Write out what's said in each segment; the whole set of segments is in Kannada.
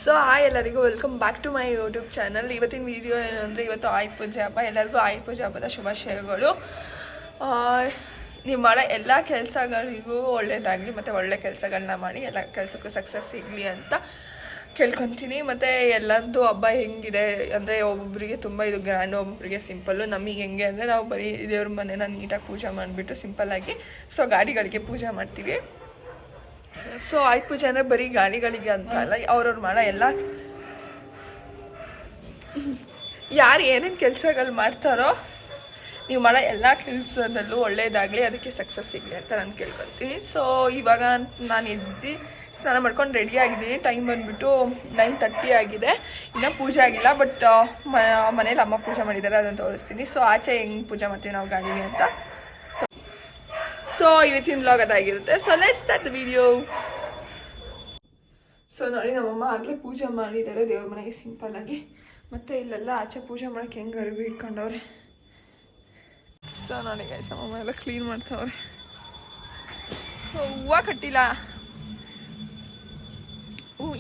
ಸೊ ಎಲ್ಲರಿಗೂ welcome back to my YouTube channel. ಇವತ್ತಿನ ವಿಡಿಯೋ ಏನು ಅಂದರೆ, ಇವತ್ತು ಆಯುಧ ಪೂಜೆ ಹಬ್ಬ. ಎಲ್ಲರಿಗೂ ಆಯುಧ ಪೂಜೆ ಹಬ್ಬದ ಶುಭಾಶಯಗಳು. ನೀವು ಮಾಡೋ ಎಲ್ಲ ಕೆಲಸಗಳಿಗೂ ಒಳ್ಳೆಯದಾಗಲಿ ಮತ್ತು ಒಳ್ಳೆ ಕೆಲಸಗಳನ್ನ ಮಾಡಿ ಎಲ್ಲ ಕೆಲಸಕ್ಕೂ ಸಕ್ಸಸ್ ಸಿಗಲಿ ಅಂತ ಕೇಳ್ಕೊತೀನಿ. ಮತ್ತು ಎಲ್ಲರದ್ದು ಹಬ್ಬ ಹೆಂಗಿದೆ ಅಂದರೆ, ಒಬ್ಬೊಬ್ಬರಿಗೆ ತುಂಬ ಇದು ಗ್ರ್ಯಾಂಡು, ಒಬ್ಬೊಬ್ಬರಿಗೆ ಸಿಂಪಲ್ಲು. ನಮಗೆ ಹೆಂಗೆ ಅಂದರೆ, ನಾವು ಬರೀ ದೇವ್ರ ಮನೇನ ನೀಟಾಗಿ ಪೂಜೆ ಮಾಡಿಬಿಟ್ಟು ಸಿಂಪಲ್ಲಾಗಿ ಗಾಡಿಗಳಿಗೆ ಪೂಜೆ ಮಾಡ್ತೀವಿ. ಸೊ ಆಯುಧ ಪೂಜೆ ಅಂದರೆ ಬರೀ ಗಾಡಿಗಳಿಗೆ ಅಂತ ಅಲ್ಲ, ಅವ್ರವ್ರು ಮಾಡೋ ಎಲ್ಲ ಯಾರು ಏನೇನು ಕೆಲಸಗಳು ಮಾಡ್ತಾರೋ, ನೀವು ಮಾಡೋ ಎಲ್ಲ ಕೆಲಸದಲ್ಲೂ ಒಳ್ಳೆಯದಾಗಲಿ, ಅದಕ್ಕೆ ಸಕ್ಸಸ್ ಸಿಗಲಿ ಅಂತ ನಾನು ಕೇಳ್ಕೊತೀನಿ. ಸೊ ಇವಾಗ ನಾನು ಎದ್ದು ಸ್ನಾನ ಮಾಡ್ಕೊಂಡು ರೆಡಿ ಆಗಿದ್ದೀನಿ. ಟೈಮ್ ಬಂದುಬಿಟ್ಟು 9:30 ಆಗಿದೆ. ಇನ್ನೂ ಪೂಜೆ ಆಗಿಲ್ಲ, ಬಟ್ ಮನೇಲಿ ಅಮ್ಮ ಪೂಜೆ ಮಾಡಿದ್ದಾರೆ, ಅದನ್ನು ತೋರಿಸ್ತೀನಿ. ಸೊ ಆಚೆ ಹೆಂಗೆ ಪೂಜೆ ಮಾಡ್ತೀವಿ ನಾವು ಗಾಡಿಗೆ ಅಂತ. ಸೊ ಇವತ್ತಿನ ವ್ಲಾಗ್ ಅದಾಗಿರುತ್ತೆ. So let's start the video. So ನೋಡಿ, ನಮ್ಮಮ್ಮ ಆಗಲೇ ಪೂಜೆ ಮಾಡಿದ್ದಾರೆ ದೇವ್ರ ಮನೆಗೆ ಸಿಂಪಲ್ಲಾಗಿ. ಮತ್ತು ಇಲ್ಲೆಲ್ಲ ಆಚೆ ಪೂಜೆ ಮಾಡೋಕ್ಕೆ ಹೆಂಗೆ ಅರಿವಿ ಇಟ್ಕೊಂಡವ್ರೆ. ಸೊ ನೋಡಿ ಗೈಸ್, ನಮ್ಮಮ್ಮ ಎಲ್ಲ ಕ್ಲೀನ್ ಮಾಡ್ತಾವ್ರೆ. ಹೂವು ಕಟ್ಟಿಲ್ಲ,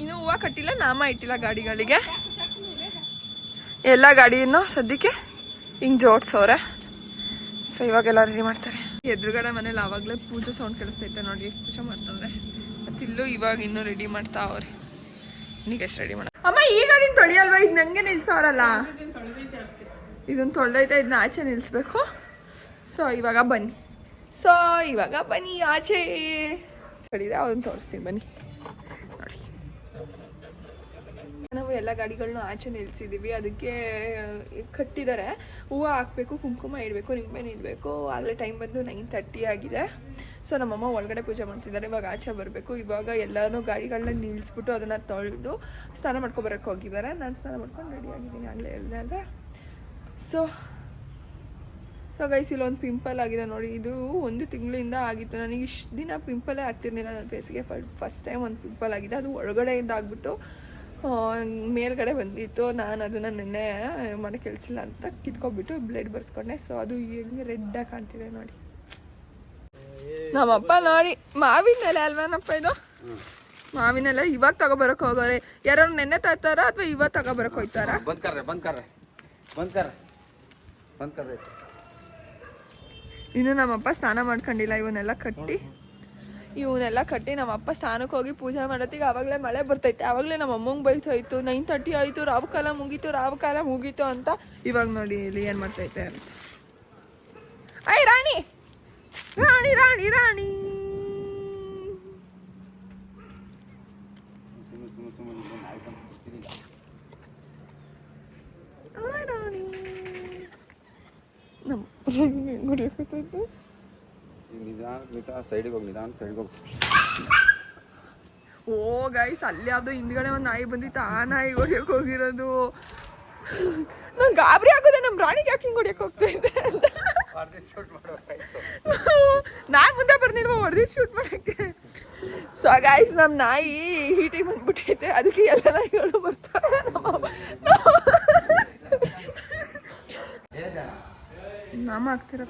ಇನ್ನೂ ಹೂವು ಕಟ್ಟಿಲ್ಲ, ನಾಮ ಇಟ್ಟಿಲ್ಲ ಗಾಡಿಗಳಿಗೆ. ಎಲ್ಲ ಗಾಡಿಯನ್ನು ಸದ್ಯಕ್ಕೆ ಹಿಂಗೆ ಜೋಡಿಸವ್ರೆ. ಸೊ ಇವಾಗೆಲ್ಲ ರೆಡಿ ಮಾಡ್ತಾರೆ. ಎದುರುಗಡೆ ಮನೇಲಿ ಆವಾಗಲೇ ಪೂಜೆ ಸೌಂಡ್ ಕೇಳಿಸ್ತೈತೆ ನೋಡಿ, ಪೂಜೆ ಮಾಡ್ತಾವ್ರೆ. ಮತ್ತು ಇಲ್ಲೂ ಇವಾಗ ಇನ್ನೂ ರೆಡಿ ಮಾಡ್ತಾ ಅವ್ರೆ. ನೀಗ ಎಷ್ಟು ರೆಡಿ ಮಾಡ ಅಮ್ಮ? ಈ ಗಾಡಿನ ತೊಳಿಯಲ್ವಾ? ಇದು ನನಗೆ ನಿಲ್ಸೋರಲ್ಲ, ಇದನ್ನು ತೊಳೆದೈತೆ, ಇದನ್ನ ಆಚೆ ನಿಲ್ಲಿಸ್ಬೇಕು. ಸೊ ಇವಾಗ ಬನ್ನಿ ಆಚೆ ಸಡಿದೆ, ಅದನ್ನು ತೋರಿಸ್ತೀನಿ ಬನ್ನಿ. ನೋಡಿ, ನಾವು ಎಲ್ಲ ಗಾಡಿಗಳನ್ನೂ ಆಚೆ ನಿಲ್ಸಿದ್ದೀವಿ. ಅದಕ್ಕೆ ಕಟ್ಟಿದ್ದಾರೆ. ಹೂವು ಹಾಕಬೇಕು, ಕುಂಕುಮ ಇಡಬೇಕು, ನಿಂಬೆಹಣ್ಣು ಇಡಬೇಕು. ಆಗಲೇ ಟೈಮ್ ಬಂದು 9:30 ಆಗಿದೆ. ಸೊ ನಮ್ಮಮ್ಮ ಒಳಗಡೆ ಪೂಜೆ ಮಾಡ್ತಿದ್ದಾರೆ. ಇವಾಗ ಆಚೆ ಬರಬೇಕು. ಇವಾಗ ಎಲ್ಲನೂ ಗಾಡಿಗಳನ್ನ ನಿಲ್ಲಿಸ್ಬಿಟ್ಟು ಅದನ್ನು ತೊಳೆದು ಸ್ನಾನ ಮಾಡ್ಕೊಬರಕ್ಕೆ ಹೋಗಿದ್ದಾರೆ. ನಾನು ಸ್ನಾನ ಮಾಡ್ಕೊಂಡು ರೆಡಿ ಆಗಿದ್ದೀನಿ ಆಗಲೇ ಹೇಳಿದಾಗ. ಸೊ ಗೈಸ್, ಇಲ್ಲೊಂದು ಪಿಂಪಲ್ ಆಗಿದೆ ನೋಡಿ. ಇದು 1 ತಿಂಗಳಿಂದ ಆಗಿತ್ತು. ನನಗೆ ಇಷ್ಟು ದಿನ ಪಿಂಪಲೇ ಆಗ್ತಿರ್ಲಿಲ್ಲ ನನ್ನ ಫೇಸ್ಗೆ. ಫಸ್ಟ್ ಟೈಮ್ ಒಂದು ಪಿಂಪಲ್ ಆಗಿದೆ. ಅದು ಒಳಗಡೆಯಿಂದ ಆಗಿಬಿಟ್ಟು ಮೇಲ್ಗಡೆ ಬಂದಿತ್ತು. ನಾನು ಅದನ್ನು ನೆನ್ನೆ ಮನೆ ಕೆಲಸಿಲ್ಲ ಅಂತ ಕಿತ್ಕೊಬಿಟ್ಟು ಬ್ಲಡ್ ಬರ್ಸ್ಕೊಂಡೆ. ಸೊ ಅದು ಹೆಂಗೆ ರೆಡ್ಡಾಗಿ ಕಾಣ್ತಿದೆ ನೋಡಿ. ನಮ್ಮಪ್ಪ ನೋಡಿ, ಮಾವಿನೆಲೆ ಅಲ್ವೇನಪ್ಪ ಇದು? ಮಾವಿನೆಲೆ ಇವಾಗ ತಗೊಬರಕ್ಕೆ ಹೋಗೋರೆ. ಯಾರು ನೆನ್ನೆ ತರ್ತಾರ ಅಥವಾ ಇವಾಗ ತಗೊಬರಕ್ಕೆ ಹೋಗ್ತಾರ? ಇನ್ನು ನಮ್ಮಪ್ಪ ಸ್ನಾನ ಮಾಡ್ಕೊಂಡಿಲ್ಲ. ಇವನ್ನೆಲ್ಲ ಕಟ್ಟಿ ನಮ್ಮಪ್ಪ ಸ್ನಾನಕ್ಕೆ ಹೋಗಿ ಪೂಜೆ ಮಾಡೋತ್ತಿಗೆ ಆವಾಗಲೇ ಮಳೆ ಬರ್ತೈತೆ. ಆವಾಗಲೇ ನಮ್ಮ ಅಮ್ಮಂಗೆ ಬೈತೋಯ್ತು. 9:30 ಆಯಿತು, ರಾವು ಕಾಲ ಮುಗೀತು ಅಂತ. ಇವಾಗ ನೋಡಿ ಇಲ್ಲಿ ಏನು ಮಾಡ್ತೈತೆ ಅಂತ. ಐ ರಾಣಿ ರಾಣಿ ರಾಣಿ ರಾಣಿ ರಾಣಿ ನಮ್ಮ ಗುಡಿಯಾಕತ್ತೈತೆ. ಓ ಗೈಸ್, ಅಲ್ಲಿ ಯಾವ್ದೋ ಹಿಂದ್ಗಡೆ ಒಂದು ನಾಯಿ ಬಂದಿತ್ತು. ಆ ನಾಯಿ ಹೊಡಿಯಕ್ಕೆ ಹೋಗಿರೋದು. ನಂಗೆ ಗಾಬರಿ ಆಗೋದೆ, ನಮ್ಮ ರಾಣಿಗೆ ಯಾಕೆ ಹಿಂಗೆ ಹೊಡಿಯಕ್ಕೆ ಹೋಗ್ತಾ ಇದ್ದೆ ಅಂತ. ನಾನು ಮುಂದೆ ಬರ್ನಿಲ್ವ ಹೊಡೆದಿದ್ದು ಶೂಟ್ ಮಾಡೋಕ್ಕೆ. ಸೊ ಗೈಸ್, ನಮ್ಮ ನಾಯಿ ಹೀಟಿಗೆ ಬಂದ್ಬಿಟ್ಟೈತೆ. ಅದಕ್ಕೆ ಎಲ್ಲ ನಾಯಿಗಳು ಬರ್ತಾರೆ. ನಾಮ ಆಗ್ತಿರ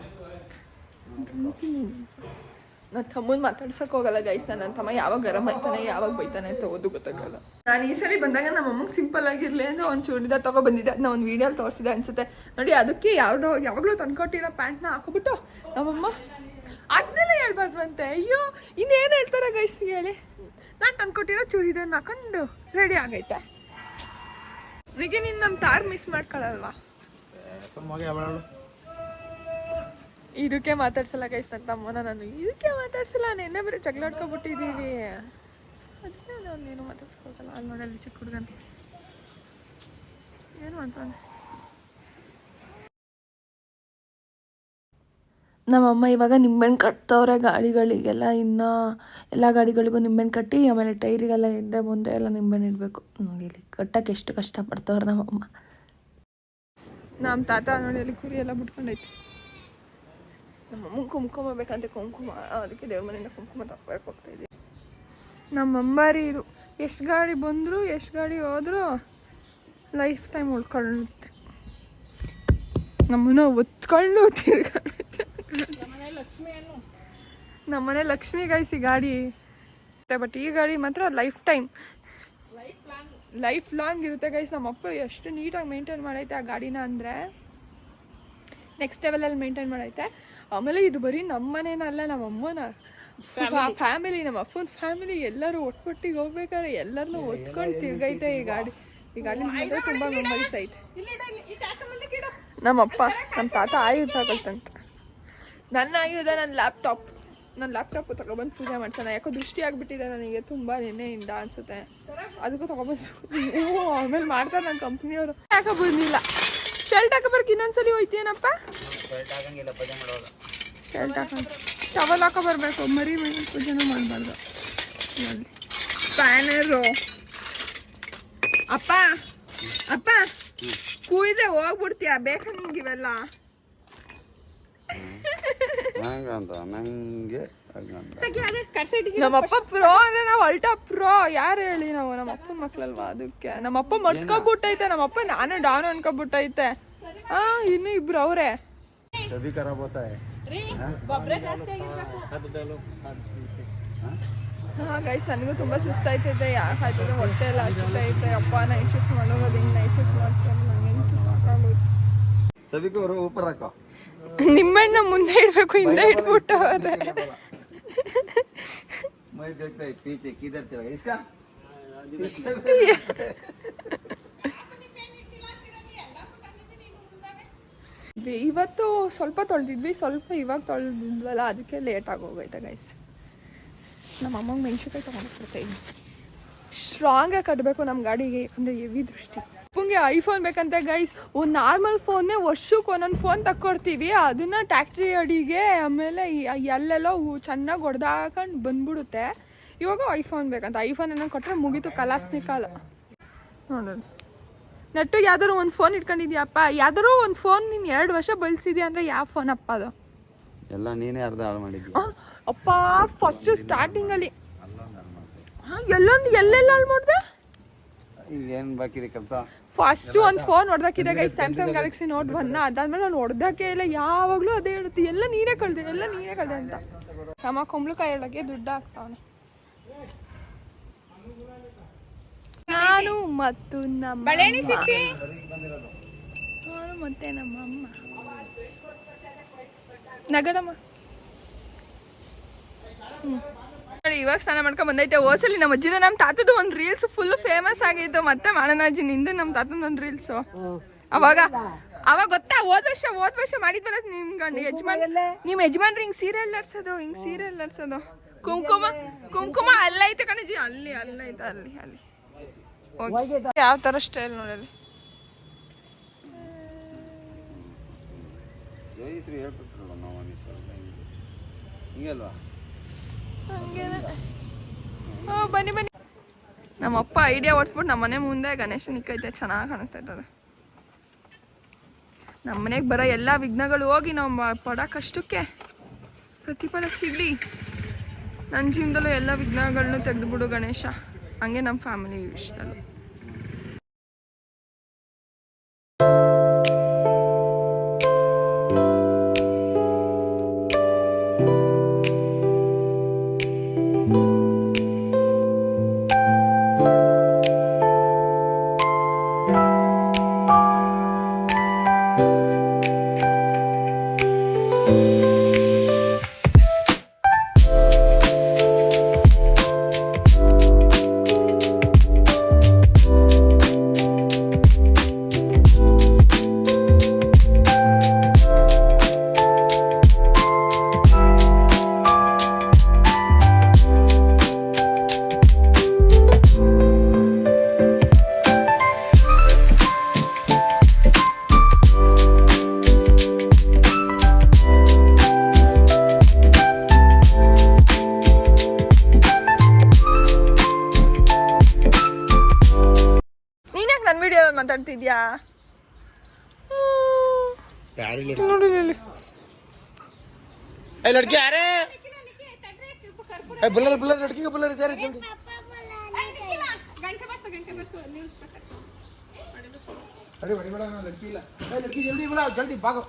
ನನ್ನ ತಮ್ಮನ ಮಾತಾಡ್ಸಕ್ಕೆ ಹೋಗಲ್ಲ ಗೈಸ್. ನನ್ನ ತಮ್ಮ ಯಾವಾಗ ಗರಂ ಆಯ್ತಾನೆ, ಯಾವಾಗ ಬೈತಾನೆ ಅಂತ ಗೊತ್ತಾಗಲ್ಲ. ನಾನು ಈ ಸಲ ಬಂದಾಗ ನಮ್ಮ ಅಮ್ಮಗೆ ಸಿಂಪಲ್ ಆಗಿರಲಿ ಅಂತ ಒಂದು ಚೂಡಿದಾರ್ ತೊಗೊಬಂದಿದ್ದೆ. ಅದನ್ನ ಒಂದು ವೀಡಿಯೋಲಿ ತೋರಿಸಿದೆ ಅನ್ಸುತ್ತೆ ನೋಡಿ. ಅದಕ್ಕೆ ಯಾವಾಗಲೂ ತಂದ್ಕೊಟ್ಟಿರೋ ಪ್ಯಾಂಟ್ನ ಹಾಕೋಬಿಟ್ಟು ನಮ್ಮಮ್ಮ ಅದನ್ನೆಲ್ಲ ಹೇಳ್ಬಾರ್ದಂತೆ. ಅಯ್ಯೋ, ಇನ್ನೇನು ಹೇಳ್ತಾರೆ ಗೈಸ್ ಹೇಳಿ. ನಾನು ತಂದ್ಕೊಟ್ಟಿರೋ ಚೂಡಿದಾರ್ನ ಹಾಕೊಂಡು ರೆಡಿ ಆಗೈತೆ. ನಿಮಗೆ ನೀನು ನಮ್ಮ ತಾರ್ ಮಿಸ್ ಮಾಡ್ಕೊಳ್ಳಲ್ವಾ? ಇದಕ್ಕೆ ಮಾತಾಡ್ಸಲ್ಲ ಗೈಸ್ ನನ್ನ ತಮ್ಮನ. ನಾನು ಇದಕ್ಕೆ ಮಾತಾಡ್ಸಲ್ಲ. ನೆನ್ನೆ ಬರೀ ಜಗಳಾಡ್ಕೊಬಿಟ್ಟಿದ್ದೀವಿ. ಅದಕ್ಕೆ ನಾನು ಏನು ಮಾತಾಡ್ಸ್ಕೊಳ್ತಲ್ಲ. ಅಲ್ಲಿ ನೋಡಲ್ಲಿ ಚಿಕ್ಕ ಹುಡುಗನ ಏನು ಮಾಡ್ತಾನೆ. ನಮ್ಮಮ್ಮ ಇವಾಗ ನಿಂಬೆಹಣ್ಣು ಕಟ್ತವ್ರೆ ಗಾಡಿಗಳಿಗೆಲ್ಲ. ಇನ್ನು ಎಲ್ಲ ಗಾಡಿಗಳಿಗೂ ನಿಂಬೆಹಣ್ಣು ಕಟ್ಟಿ ಆಮೇಲೆ ಟೈರಿಗೆಲ್ಲ ಹಿಂದೆ ಮುಂದೆ ಎಲ್ಲ ನಿಂಬೆಹಣ್ಣು ಇಡಬೇಕು. ನೋಡಿ ಇಲ್ಲಿ ಕಟ್ಟಕ್ಕೆ ಎಷ್ಟು ಕಷ್ಟಪಡ್ತವ್ರೆ ನಮ್ಮಮ್ಮ. ನಮ್ಮ ತಾತ ನೋಡಿ ಅಲ್ಲಿ ಕುರಿ ಎಲ್ಲ ಬಿಟ್ಕೊಂಡೈತಿ. ನಮ್ಮಮ್ಮಂಗೆ ಕುಂಕುಮ ಬೇಕಂತೆ, ಕುಂಕುಮ. ಅದಕ್ಕೆ ದೇವ್ರ ಮನೆಯಿಂದ ಕುಂಕುಮ ತಗೊಬರಕ್ಕೆ ಹೋಗ್ತಾ ಇದ್ದೀವಿ. ನಮ್ಮಂಬಾರಿ ಇದು. ಎಷ್ಟು ಗಾಡಿ ಬಂದರೂ ಎಷ್ಟು ಗಾಡಿ ಹೋದರೂ ಲೈಫ್ ಟೈಮ್ ಉಳ್ಕೊಳ್ಳುತ್ತೆ. ನಮ್ಮನ್ನ ಒತ್ಕೊಂಡು ತಿರ್ಗಾಡುತ್ತೆ. ನಮ್ಮನೆ ಲಕ್ಷ್ಮಿ ಗೈಸಿ ಗಾಡಿ. ಬಟ್ ಈ ಗಾಡಿ ಮಾತ್ರ ಲೈಫ್ ಟೈಮ್. ಲೈಫ್ ಲಾಂಗ್ ಇರುತ್ತೆ ಗೈಸ್. ನಮ್ಮಪ್ಪ ಎಷ್ಟು ನೀಟಾಗಿ ಮೇಂಟೈನ್ ಮಾಡೈತೆ ಆ ಗಾಡಿನ ಅಂದರೆ ನೆಕ್ಸ್ಟ್ ಲೆವೆಲಲ್ಲಿ ಮೇಂಟೈನ್ ಮಾಡೈತೆ. ಆಮೇಲೆ ಇದು ಬರೀ ನಮ್ಮ ಮನೇನಲ್ಲ, ನಮ್ಮ ಅಮ್ಮನ ಫ್ಯಾಮಿಲಿ, ನಮ್ಮ ಅಪ್ಪನ ಫ್ಯಾಮಿಲಿ ಎಲ್ಲರೂ ಒಟ್ಟೊಟ್ಟಿಗೆ ಹೋಗ್ಬೇಕಾದ್ರೆ ಎಲ್ಲರನ್ನೂ ಒತ್ಕೊಂಡು ತಿರ್ಗೈತೆ ಈ ಗಾಡಿ. ಈ ಗಾಡಿ ತುಂಬ ಮೆಮೊರೀಸ್ ಐತೆ. ನಮ್ಮಪ್ಪ ನಮ್ಮ ತಾತ ಆಯುಧ ತಗೊಳ್ತಂತ. ನನ್ನ ಆಯುಧ ನನ್ನ ಲ್ಯಾಪ್ಟಾಪ್ ತಗೊಬಂದು ಪೂಜೆ ಮಾಡ್ಸೋಣ. ಯಾಕೋ ದೃಷ್ಟಿ ಆಗಿಬಿಟ್ಟಿದೆ ನನಗೆ ತುಂಬ ನೆನ್ನೆಯಿಂದ ಅನ್ಸುತ್ತೆ, ಅದಕ್ಕೂ ತಗೊಬಂದು ಆಮೇಲೆ ಮಾಡ್ತಾರೆ ನನ್ನ ಕಂಪ್ನಿಯವರು. ಯಾಕೆ ಬಂದಿಲ್ಲ ಶರ್ಟ್ ಹಾಕೋಬರ್ಕ್ ಇನ್ನೊಂದ್ಸಲಿ ಹೋಯ್ತೀನಪ್ಪ. ಶರ್ಟ್ ಹಾಕೊಂಡು ಟವಲ್ ಹಾಕೋ ಬರಬೇಕು. ಮರಿ ಮೇಲೆ ಪೂಜೆನೂ ಮಾಡಬಾರ್ದು. ಸ್ಪ್ಯಾನರು ಅಪ್ಪ ಅಪ್ಪ ಕೂಯಿದ್ರೆ ಹೋಗ್ಬಿಡ್ತೀಯ, ಬೇಕಾ ನಿಂಗೆ ಇವೆಲ್ಲ? ನಮ್ಮಪ್ಪ ಪ್ರೋ ಅಂದ್ರೆ ನಾವು ಅಲ್ಟಾ ಪ್ರೋ. ಯಾರು ಹೇಳಿ, ನಾವು ನಮ್ಮ ಅಪ್ಪನ ಮಕ್ಳಲ್ವಾ, ಅದಕ್ಕೆ ನಮ್ಮಪ್ಪ ಮಡ್ಕೊಬಿಟ್ಟೈತೆ. ನಮ್ಮಪ್ಪ ನಾನು ಡಾನು ಅನ್ಕೊಬಿಟ್ಟೈತೆ. ಇನ್ನು ಇಬ್ರು ಅವ್ರೆ. ಗೈಸ್ ನನಗೂ ತುಂಬ ಸುಸ್ತಾಯ್ತೈತೆ. ಯಾಕಾಯ್ತದೆ ಹೊಟ್ಟೆ ಎಲ್ಲ ಹಸಿತೈತೆ. ಅಪ್ಪ ನೈಟ್ ಶಿಫ್ಟ್ ಮಾಡೋದು ಹಿಂಗೆ ನೈಟ್ ಶಿಫ್ಟ್ ಮಾಡ್ಕೊಂಡು ನನಗಂತೂ ಸಾಕಾಗೋಯ್ತು. ನಿಮ್ಮಣ್ಣ ಮುಂದೆ ಇಡ್ಬೇಕು, ಹಿಂದೆ ಇಟ್ಬಿಟ್ಟವ್ರೆ. ಇವತ್ತು ಸ್ವಲ್ಪ ತೊಳೆದಿದ್ವಿ, ಸ್ವಲ್ಪ ಇವಾಗ ತೊಳೆದಿದ್ವಲ್ಲ, ಅದಕ್ಕೆ ಲೇಟ್ ಆಗೋಗೈತೆ ಗೈಸ್. ನಮ್ಮ ಅಮ್ಮಂಗೆ ಮೆಣಸಿನ್ಕಾಯಿ ತೊಗೊಂಡೋಗ್ಬಿಡ್ತಾಯಿದ್ವಿ. ಸ್ಟ್ರಾಂಗಾಗಿ ಕಟ್ಟಬೇಕು ನಮ್ಮ ಗಾಡಿಗೆ, ಯಾಕಂದರೆ ಹೆವಿ ದೃಷ್ಟಿ. ಅಪ್ಪಂಗೆ ಐಫೋನ್ ಬೇಕಂತೆ ಗೈಸ್. ಒಂದು ನಾರ್ಮಲ್ ಫೋನ್ನೇ ವರ್ಷಕ್ಕೆ ಒಂದೊಂದು ಫೋನ್ ತಕ್ಕೊಡ್ತೀವಿ, ಅದನ್ನು ಟ್ಯಾಕ್ಟ್ರಿ ಅಡಿಗೆ ಆಮೇಲೆ ಎಲ್ಲೆಲ್ಲೋ ಚೆನ್ನಾಗಿ ಹೊಡೆದಾಕೊಂಡು ಬಂದ್ಬಿಡುತ್ತೆ. ಇವಾಗ ಐಫೋನ್ ಬೇಕಂತ. ಐಫೋನ್ ಏನೋ ಕೊಟ್ಟರೆ ಮುಗೀತು, ಕಲಾಸ್ನಿ ಕಾಲ. ನೋಡೋಣ ನೆಟ್ಟು ಯಾವ್ದಾದ್ರು ಒಂದು ಫೋನ್ ಇಟ್ಕೊಂಡಿದ್ಯಪ್ಪ. ಯಾವ್ದಾದ್ರು ಒಂದು ಫೋನ್ ನೀನು 2 ವರ್ಷ ಬಳಸಿದ್ಯಾ ಅಂದರೆ ಯಾವ ಫೋನ್ ಅಪ್ಪ ಅದು? ಎಲ್ಲ ನೀನೇ ಅರ್ಧ ಹಾಳು ಮಾಡಿದ್ವಿ ಅಪ್ಪ. ಫಸ್ಟ್ ಸ್ಟಾರ್ಟಿಂಗಲ್ಲಿ ಎಲ್ಲೆಲ್ಲ ಹಾಳು ಮಾಡಿದೆ? ಏನು ಬಾಕಿದೆ ಕೆಲಸ? ಫಸ್ಟ್ ಒಂದು ಫೋನ್ ಹೊಡೆದಾಕಿದೆ ಗೈಸ್, ಸ್ಯಾಮ್ಸಂಗ್ ಗ್ಯಾಲಕ್ಸಿ ನೋಟ್ 1. ಅದಾದ್ಮೇಲೆ ನಾನು ಹೊಡೆದಕ್ಕೆ ಇಲ್ಲ, ಯಾವಾಗಲೂ ಅದೇ ಹೇಳುತ್ತೆ, ಎಲ್ಲ ನೀನೇ ಕಳ್ದೆ ಅಂತ. ನಮ್ಮ ಕುಂಬಳಕಾಯಿ ಹೇಳಕ್ಕೆ ದುಡ್ಡು ಹಾಕ್ತಾವನೆ. ನಾನು ಮತ್ತು ನಮ್ಮ ನಾನು ಮತ್ತೆ ನಮ್ಮ ಅಮ್ಮ ನಗಡಮ್ಮ. ನೋಡಿ ಇವಾಗ ಸ್ನಾನ ಮಾಡ್ಕೊಂಡ್ ಬಂದೈತೆ. ಹೋಸಲಿ ನಮ್ಮ ಅಜ್ಜಿದ ನಮ್ಮ ತಾತದ ಒಂದು ರೀಲ್ಸ್ ಫುಲ್ ಫೇಮಸ್ ಆಗಿತ್ತು. ಮತ್ತೆ ಮಾಡೋಣ ಅಜ್ಜಿ ನಿಂದು ನಮ್ಮ ತಾತದ ಒಂದು ರೀಲ್ಸು. ಅವಾಗ ಗೊತ್ತಾ, ಹೋದ ವರ್ಷ ಮಾಡಿದ್ವಲ್ಲ ನಿಮ್ ಗಂಡು ನಿಮ್ಮ ಯಜಮಾನ್ರು ಹಿಂಗ್ ಸೀರಿಯಲ್ ನಡ್ಸೋದು. ಕುಂಕುಮ ಅಲ್ಲೈತೆ ಕಣಜಿ, ಅಲ್ಲೈತೆ ಅಲ್ಲಿ ಯಾವ ತರ ಸ್ಟೈಲ್ ನೋಡಲ್ಲಿ. ಬನ್ನಿ ನಮ್ಮಪ್ಪ ಐಡಿಯಾ ಓಡಿಸ್ಬಿಟ್ಟು ನಮ್ಮ ಮನೆ ಮುಂದೆ ಗಣೇಶನ ಇಕ್ಕೈತೆ, ಚೆನ್ನಾಗಿ ಕಾಣಿಸ್ತೈತೆ ಅದು. ನಮ್ಮ ಮನೆಗೆ ಬರೋ ಎಲ್ಲ ವಿಘ್ನಗಳು ಹೋಗಿ ನಾವು ಪಡೋ ಕಷ್ಟಕ್ಕೆ ಪ್ರತಿಫಲ ಸಿಗಲಿ. ನನ್ನ ಜೀವನದಲ್ಲೂ ಎಲ್ಲ ವಿಘ್ನಗಳನ್ನೂ ತೆಗೆದುಬಿಡು ಗಣೇಶ. ಹಂಗೆ ನಮ್ಮ ಫ್ಯಾಮಿಲಿ ಇಷ್ಟಲ್ಲೂ. ಮಾತಾಡ್ತಿದ್ಯಾ लड़की आ रहे हैं, बुलर लड़की को बुलर जा रहे जल्दी। अरे बड़ी बड़ा ना लड़की जल्दी बुलाओ, जल्दी भागो।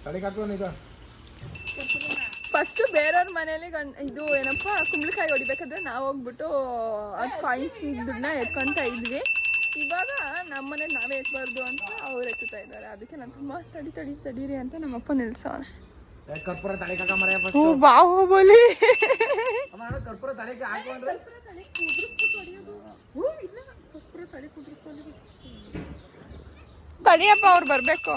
गाड़ी काटो नहीं तो ಫಸ್ಟ್ ಬೇರೆ ಬೇರೆಯವ್ರ ಮನೇಲಿ ಇದು ಏನಪ್ಪ ಕುಂಬಳಕಾಯಿ ಹೊಡಿಬೇಕಾದ್ರೆ ನಾವು ಹೋಗ್ಬಿಟ್ಟು ಅದು ಕಾಯಿನ್ಸ್ ದುಡ್ಡನ್ನ ಎತ್ಕೊಂತ ಇದ್ವಿ. ಇವಾಗ ನಮ್ಮ ಮನೇಲಿ ನಾವೇ ಎತ್ಬಾರ್ದು ಅಂತ ಅವ್ರು ಎತ್ತುತ್ತಾ ಇದ್ದಾರೆ. ಅದಕ್ಕೆ ನಾನು ತುಂಬ ತಡೀರಿ ಅಂತ ನಮ್ಮಪ್ಪ ನಿಲ್ಸೋಣ. ಬಾಹುಬಲಿ ತಡಿಯಪ್ಪ, ಅವ್ರು ಬರ್ಬೇಕು.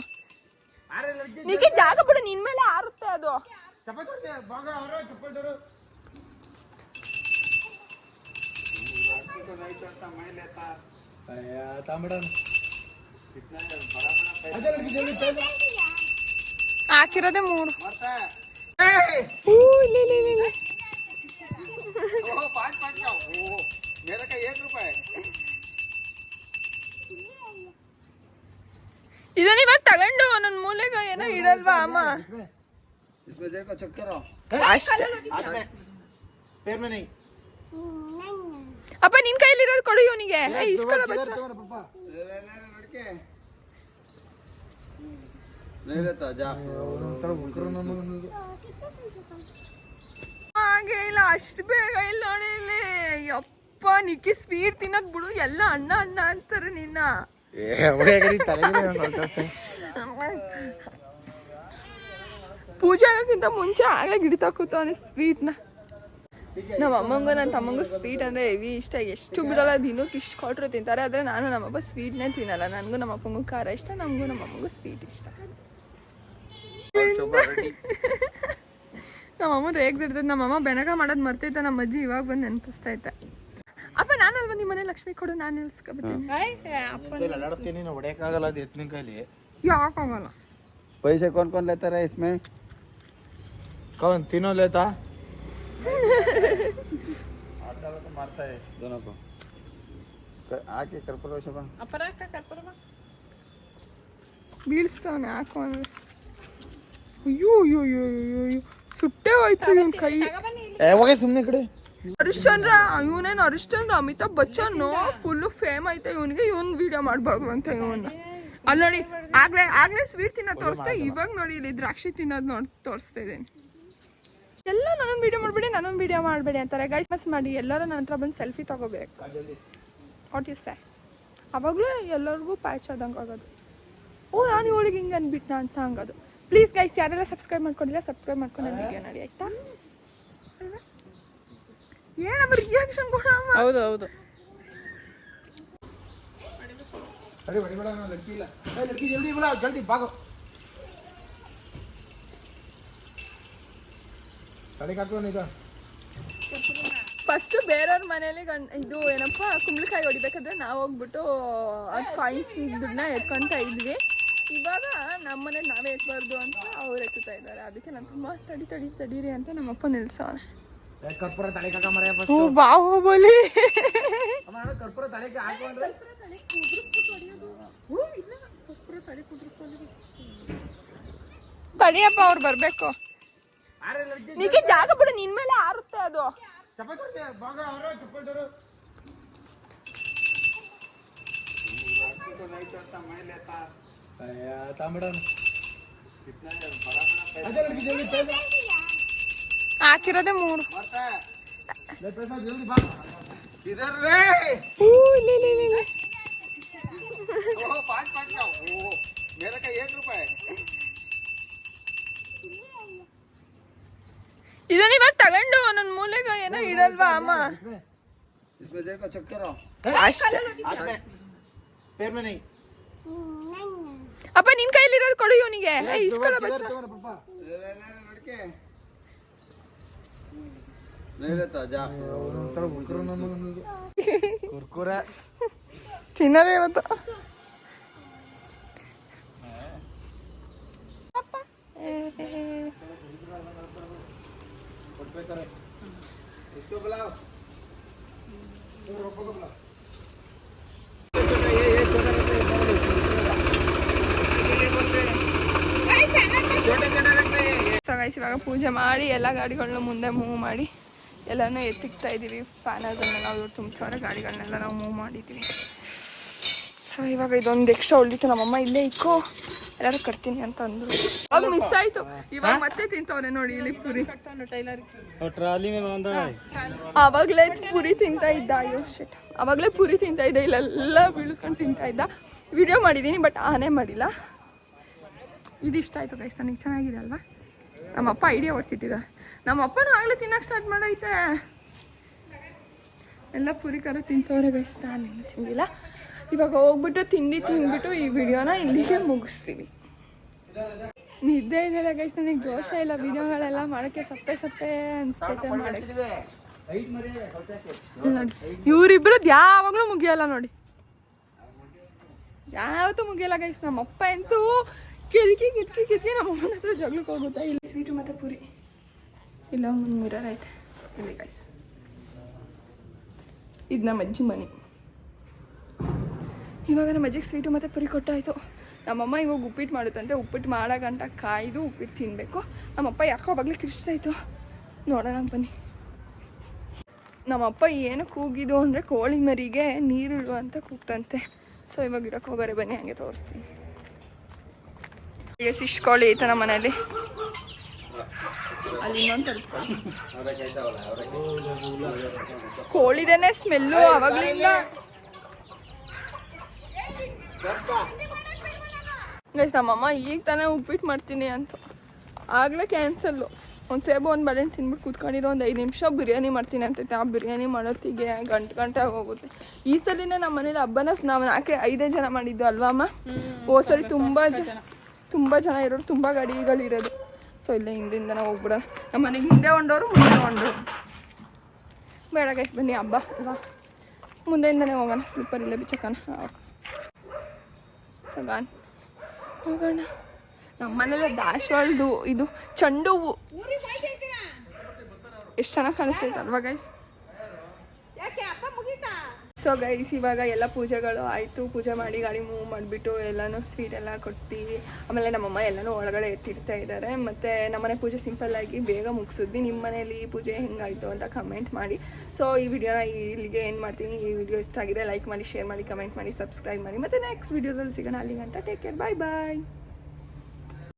ನೀಕೆ ಜಾಗ ಬಿಡು, ನಿನ್ ಮೇಲೆ ಆರುತ್ತೆ ಅದು. ಹಾಕಿರೋದೇ 3. ಇದನ್ನ ಇವಾಗ ತಗೊಂಡು ಒಂದೊಂದ್ ಮೂಲೆಗ ಏನೋ ಇಡಲ್ವಾ ಅಮ್ಮ? ಅಷ್ಟೇ. ಅಪ್ಪ ನಿನ್ ಕೈಲಿರೋದು ಕೊಡು ಇವನಿಗೆ. ಇಸ್ಕೊಳ ಬಚ್ಚ. ಹಾಗೆ ಇಲ್ಲ, ಅಷ್ಟು ಬೇಗ ಇಲ್ಲ ನೋಡಿ ಇಲ್ಲಿ. ಯಪ್ಪ ನಿಕ್ಕಿ ಸ್ವೀಟ್ ತಿನ್ನೋದ್ ಬಿಡು, ಎಲ್ಲ ಅಣ್ಣ ಅಣ್ಣ ಅಂತಾರೆ ನಿನ್ನ. ಪೂಜೆ ಆಗಕ್ಕಿಂತ ಮುಂಚೆ ಆಗ್ಲೇ ಗಿಡಿತಾ ಕೂತವನೆ ಸ್ವೀಟ್ನ. ನಮ್ಮ ಅಮ್ಮಂಗೂ ನನ್ನ ತಮ್ಮಂಗೂ ಸ್ವೀಟ್ ಅಂದರೆ ಹೆವಿ ಇಷ್ಟ. ಎಷ್ಟು ಬಿಡಲ್ಲ, ದಿನಕ್ಕೆ ಇಷ್ಟು ಕೊಟ್ಟರು ತಿಂತಾರೆ. ಆದರೆ ನಾನು ನಮ್ಮಪ್ಪ ಸ್ವೀಟ್ನೇ ತಿನ್ನಲ್ಲ. ನನಗೂ ನಮ್ಮ ಅಪ್ಪಂಗೂ ಖಾರ ಇಷ್ಟ, ನಮಗೂ ನಮ್ಮ ಅಮ್ಮಂಗೂ ಸ್ವೀಟ್ ಇಷ್ಟ. ನಮ್ಮಮ್ಮ ರೇಗ್ದಿಡ್ತೈತೆ. ನಮ್ಮಮ್ಮ ಬೆನಕ ಮಾಡೋದು ಮರ್ತೈತೆ. ನಮ್ಮ ಅಜ್ಜಿ ಇವಾಗ ಬಂದು ನೆನಪಿಸ್ತೈತೆ. ಅಪ್ಪ ನಾನಲ್ವ ನಿಮ್ಮ ಮನೆ ಲಕ್ಷ್ಮಿ ಕೊಡು, ನಾನು ನಿಲ್ಸ್ಕೊಬತ್ತೀನಿ. ಯಾಕಾಗಲ್ಲ? पैसे कौन कौन लेता रहा इसमें? कौन तीनों लेता? तो मारता है दोनों को. आके कर्पूर शोभा ಬೀಳಿಸ್ತಾವನೆ ಹಾಕು ಅಂದ್ರೆ. ಅಯ್ಯೋ ಅಯ್ಯೋ ಅಯ್ಯೋ ಅಯ್ಯೋ, ಸುಟ್ಟೆ ಹೋಯ್ತು ಇವನ್ ಕೈ. ಹೋಗಿ ಸುಮ್ಮನೆ ಕಡೆ. ಹರಿಶ್ಚಂದ್ರ ಇವನೇನು ಹರಿಶ್ಚಂದ್ರ ಅಮಿತಾಬ್ ಬಚ್ಚನ್ ಫುಲ್ಲು ಫೇಮ್ ಐತೆ ಇವನಿಗೆ. ಇವನ್ ವಿಡಿಯೋ ಮಾಡ್ಬಾರ್ದು ಅಂತ ಇವನ್ನ. ಅಲ್ಲಿ ನೋಡಿ, ಆಗ್ಲೇ ಸ್ವೀಟ್ ತಿನ್ನೋದು ತೋರಿಸ್ದೆ. ಇವಾಗ ನೋಡಿ ಇಲ್ಲಿ ದ್ರಾಕ್ಷಿ ತಿನ್ನೋದು ನೋಡಿ ತೋರಿಸ್ತಾ ಇದ್ದೇನೆ. ಎಲ್ಲ ನನ್ನೊಂದು ವಿಡಿಯೋ ಮಾಡಬೇಡಿ ಅಂತಾರೆ ಗೈಸ್. ಮಿಸ್ ಮಾಡಿ ಎಲ್ಲರೂ ನನ್ನ ಹತ್ರ ಬಂದು ಸೆಲ್ಫಿ ತಗೋಬೇಕು. What you say? ಅವಾಗಲೂ ಎಲ್ಲರಿಗೂ ಪ್ಯಾಚ್ ಆದಂಗೆ ಆಗೋದು. ಓ ನಾನು ಇವಳಿಗೆ ಹಿಂಗೆ ಅಂದ್ಬಿಟ್ನಾ ಅಂತ ಹಂಗೋದು. ಪ್ಲೀಸ್ ಗೈಸ್, ಯಾರೆಲ್ಲ ಸಬ್ಸ್ಕ್ರೈಬ್ ಮಾಡ್ಕೊಂಡಿಲ್ಲ ಸಬ್ಸ್ಕ್ರೈಬ್ ಮಾಡ್ಕೊಂಡು ನನ್ನ ವಿಡಿಯೋ ನೋಡಿ ಆಯ್ತಾ? ಏನಮ್ಮ ರಿಯಾಕ್ಷನ್ ಕೊಡ. ಹೌದು ಹೌದು. अरे बड़ी बड़ा ना लड़की ला, लड़की जल्दी बुलाओ, जल्दी भागो. तड़े काटो नहीं का. ಫಸ್ಟ್ ಬೇರೆಯವ್ರ ಮನೇಲಿ ಇದು ಏನಪ್ಪ ಕುಂಬಳಕಾಯಿ ಹೊಡಿಬೇಕಾದ್ರೆ ನಾವು ಹೋಗ್ಬಿಟ್ಟು ಅದು ಕಾಯಿನ್ಸ್ ದುಡ್ಡನ್ನ ಎತ್ಕೊಂತ ಇದ್ವಿ. ಇವಾಗ ನಮ್ಮ ಮನೇಲಿ ನಾವೇ ಎತ್ಬಾರ್ದು ಅಂತ ಅವ್ರು ಎತ್ತುತ್ತಾ ಇದ್ದಾರೆ. ಅದಕ್ಕೆ ನಾನು ತುಂಬ ತಡೀರಿ ಅಂತ ನಮ್ಮಪ್ಪ ನಿಲ್ಸೋಣ. ಬಾಹುಬಲಿ ತಡಿಯಪ್ಪ, ಅವ್ರು ಬರ್ಬೇಕು. ನೀಕೆ ಜಾಗ ಬಿಡು, ನಿನ್ ಮೇಲೆ ಆರುತ್ತೆ ಅದು. ಹಾಕಿರೋದೇ 3. ಇದನ್ನ ಇವಾಗ ತಗೊಂಡು ಒಂದೊಂದ್ ಮೂಲೆಗ ಏನೋ ಇಡಲ್ವಾ ಅಮ್ಮ? ಅಷ್ಟೇ. ಅಪ್ಪ ನಿನ್ ಕೈಲಿರೋದು ಕೊಡು ಇವನಿಗೆ. ಇಸ್ಕೊಳ ಬಚ್ಚ. ತಿನ್ನದೇ ಇವತ್ತು. इसको बुलाओ. ಇವಾಗ ಪೂಜೆ ಮಾಡಿ ಎಲ್ಲ ಗಾಡಿಗಳನ್ನ ಮುಂದೆ ಮೂವ್ ಮಾಡಿ ಎಲ್ಲನೂ ಎತ್ತಿಕ್ತಾ ಇದ್ದೀವಿ. ಫ್ಯಾನರ್ಗಳನ್ನ ನಾವು ತುಂಬಿಸೋರ ಗಾಡಿಗಳನ್ನೆಲ್ಲ ನಾವು ಮೂವ್ ಮಾಡಿದ್ದೀವಿ. ಸೊ ಇವಾಗ ಇದೊಂದು ಎಕ್ಸ್ಟ್ರಾ ಉಳಿದಿತ್ತು. ನಮ್ಮಮ್ಮ ಇಲ್ಲೇ ಇಕ್ಕೋ ಎಲ್ಲರೂ ಕಟ್ತೀನಿ ಅಂತ ಅಂದ್ರು. ಅವಾಗ ಮಿಸ್ ಆಯ್ತು, ಇವಾಗ ಮತ್ತೆ ತಿಂತವ್ರೆ ನೋಡಿ ಇಲ್ಲಿ ಪುರಿ. ಅವಾಗಲೇ ಪುರಿ ತಿಂತಾ ಇದ್ದ, ಅಯ್ಯೋ ಶಿಟ್, ಅವಾಗಲೇ ಪುರಿ ತಿಂತಾ ಇದ್ದ, ಇಲ್ಲೆಲ್ಲ ಬೀಳಿಸ್ಕೊಂಡು ತಿಂತಾ ಇದ್ದ. ವಿಡಿಯೋ ಮಾಡಿದ್ದೀನಿ ಬಟ್ ಆನೆ ಮಾಡಿಲ್ಲ. ಇದಿಷ್ಟ ಆಯಿತು ಗೈಸ್, ನನಗೆ ಚೆನ್ನಾಗಿದೆ ಅಲ್ವಾ? ನಮ್ಮಪ್ಪ ಐಡಿಯಾ ಹೊಡ್ಸಿಟ್ಟಿದ್ದಾರೆ. ನಮ್ಮಪ್ಪನೂ ಆಗಲೇ ತಿನ್ನಕ್ಕೆ ಸ್ಟಾರ್ಟ್ ಮಾಡೈತೆ. ಎಲ್ಲ ಪುರಿ ಖಾರ ತಿಂತವ್ರೆ ಗೈಸ್, ನಾನೇನು ತಿಂದಿಲ್ಲ. ಇವಾಗ ಹೋಗ್ಬಿಟ್ಟು ತಿಂಡಿ ತಿಂದ್ಬಿಟ್ಟು ಈ ವಿಡಿಯೋನ ಇಲ್ಲಿಗೆ ಮುಗಿಸ್ತೀವಿ. ನಿದ್ದೆ ಇದೆಯಲ್ಲ ಗೈಸ್, ನನಗೆ ಜೋಶ ಇಲ್ಲ. ವಿಡಿಯೋಗಳೆಲ್ಲ ಮಾಡೋಕ್ಕೆ ಸಪ್ಪೆ ಸಪ್ಪೆ ಅನಿಸ್ತೈತೆ ಮಾಡೋಕ್ಕೆ. ನೋಡಿ ಇವರಿಬ್ರದ್ದು ಯಾವಾಗಲೂ ಮುಗಿಯಲ್ಲ ನೋಡಿ, ಯಾವತ್ತೂ ಮುಗಿಯಲ್ಲ ಗೈಸ್. ನಮ್ಮಪ್ಪ ಅಂತೂ ಕಿಟಕಿ ನಮ್ಮಮ್ಮನ ಹತ್ರ ಜಗಳಕ್ಕೆ ಹೋಗುತ್ತಾ. ಇಲ್ಲಿ ಸ್ವೀಟು ಮತ್ತು ಪುರಿ, ಇಲ್ಲ ಒಂದು ಮಿರರ್ ಐತೆ ಇಲ್ಲಿ ಗೈಸ್. ಇದು ನಮ್ಮ ಅಜ್ಜಿ ಮನೆ. ಇವಾಗ ನಮ್ಮ ಅಜ್ಜಿಗೆ ಸ್ವೀಟು ಮತ್ತು ಪುರಿ ಕೊಟ್ಟಾಯಿತು. ನಮ್ಮಮ್ಮ ಇವಾಗ ಉಪ್ಪಿಟ್ಟು ಮಾಡುತ್ತಂತೆ. ಉಪ್ಪಿಟ್ಟು ಮಾಡೋ ಗಂಟ ಕಾಯ್ದು ಉಪ್ಪಿಟ್ಟು ತಿನ್ನಬೇಕು. ನಮ್ಮಪ್ಪ ಯಾಕೋ ಅವಾಗಲೇ ಕಿರಿಸ್ತಾಯಿತ್ತು, ನೋಡೋಣ ಬನ್ನಿ. ನಮ್ಮಪ್ಪ ಏನು ಕೂಗಿದ್ದು ಅಂದರೆ ಕೋಳಿ ಮರಿಗೆ ನೀರು ಇಡು ಅಂತ ಕೂಗ್ತಂತೆ. ಸೊ ಇವಾಗ ಇಡಕ್ಕೆ ಹೋಗೋರೆ, ಬನ್ನಿ ಹಂಗೆ ತೋರಿಸ್ತೀನಿ. ಈಗ ಫಿಶ್ ಕೋಳಿ ಐತೆ ನಮ್ಮ ಮನೇಲಿ. ಅಲ್ಲಿ ಇನ್ನೊಂದು ತರ್ಕೊಳ್ಳಿ. ಕೋಳಿದೇನೆ ಸ್ಮೆಲ್ಲು ಅವಾಗಲಿಂದ. ಗೈಸ್ ನಮ್ಮಮ್ಮ ಈಗ ತಾನೇ ಉಪ್ಪಿಟ್ಟು ಮಾಡ್ತೀನಿ ಅಂತ ಆಗಲೇ ಕ್ಯಾನ್ಸಲ್ಲು. ಒಂದು ಸೇಬು ಒಂದು ಬಾಳೆಹಣ್ಣು ತಿನ್ಬಿಟ್ಟು ಕೂತ್ಕೊಂಡಿರೋ ಒಂದು 5 ನಿಮಿಷ ಬಿರಿಯಾನಿ ಮಾಡ್ತೀನಿ ಅಂತೈತೆ. ಆ ಬಿರಿಯಾನಿ ಮಾಡೋತ್ತಿಗೆ ಗಂಟೆ ಆಗೋಗುತ್ತೆ. ಈ ಸಲಿನೇ ನಮ್ಮ ಮನೇಲಿ ಹಬ್ಬನ ನಾವು 4-5 ಜನ ಮಾಡಿದ್ದು ಅಲ್ವಾ ಅಮ್ಮ? ಸರಿ ತುಂಬ ಜನ ಇರೋರು, ತುಂಬ ಗಾಡಿಗಳಿರೋದು. ಸೊ ಇಲ್ಲೇ ಹಿಂದಿಂದನೇ ಹೋಗ್ಬಿಡೋಣ. ನಮ್ಮ ಮನೆಗೆ ಹಿಂದೆ ಹೊಂಡೋರು ಮುಂದೆ ಹೊಂಡೋರು. ಬೇಡ ಗೈಸ್ ಬನ್ನಿ, ಹಬ್ಬ ಅಲ್ವಾ, ಮುಂದೆಯಿಂದನೇ ಹೋಗೋಣ. ಸ್ಲಿಪ್ಪರ್ ಇಲ್ಲೇ ಬಿಚ್ಚಕ್ಕನ. ಸೊ ಗಾನ್ ಹೋಗೋಣ. ನಮ್ಮ ಮನೇಲಿ ದಾಸವಾಳದು ಇದು ಚೆಂಡು ಹೂವು ಎಷ್ಟು ಚೆನ್ನಾಗಿ ಕಾಣಿಸ್ತೈತೆ ಅಲ್ವಾ ಗೈಸ್? ಸೊ ಗೈಸ್ ಇವಾಗ ಎಲ್ಲ ಪೂಜೆಗಳು ಆಯಿತು. ಪೂಜೆ ಮಾಡಿ ಗಾಡಿ ಮೂವ್ ಮಾಡಿಬಿಟ್ಟು ಎಲ್ಲನೂ ಸ್ವೀಟ್ ಎಲ್ಲ ಕೊಟ್ಟು ಆಮೇಲೆ ನಮ್ಮಮ್ಮ ಎಲ್ಲನೂ ಒಳಗಡೆ ಎತ್ತಿಡ್ತಾ ಇದ್ದಾರೆ. ಮತ್ತು ನಮ್ಮನೆ ಪೂಜೆ ಸಿಂಪಲ್ಲಾಗಿ ಬೇಗ ಮುಗಿಸಿದ್ವಿ. ನಿಮ್ಮ ಮನೇಲಿ ಪೂಜೆ ಹೆಂಗಾಯಿತು ಅಂತ ಕಮೆಂಟ್ ಮಾಡಿ. ಸೊ ಈ ವಿಡಿಯೋನ ಇಲ್ಲಿಗೆ ಏನು ಮಾಡ್ತೀನಿ. ಈ ವಿಡಿಯೋ ಇಷ್ಟ ಆಗಿದೆ ಲೈಕ್ ಮಾಡಿ, ಶೇರ್ ಮಾಡಿ, ಕಮೆಂಟ್ ಮಾಡಿ, ಸಬ್ಸ್ಕ್ರೈಬ್ ಮಾಡಿ. ಮತ್ತು ನೆಕ್ಸ್ಟ್ ವಿಡಿಯೋದಲ್ಲಿ ಸಿಗೋಣ. ಅಲ್ಲಿ ಗಂಟ ಟೇಕ್ ಕೇರ್, ಬಾಯ್ ಬಾಯ್.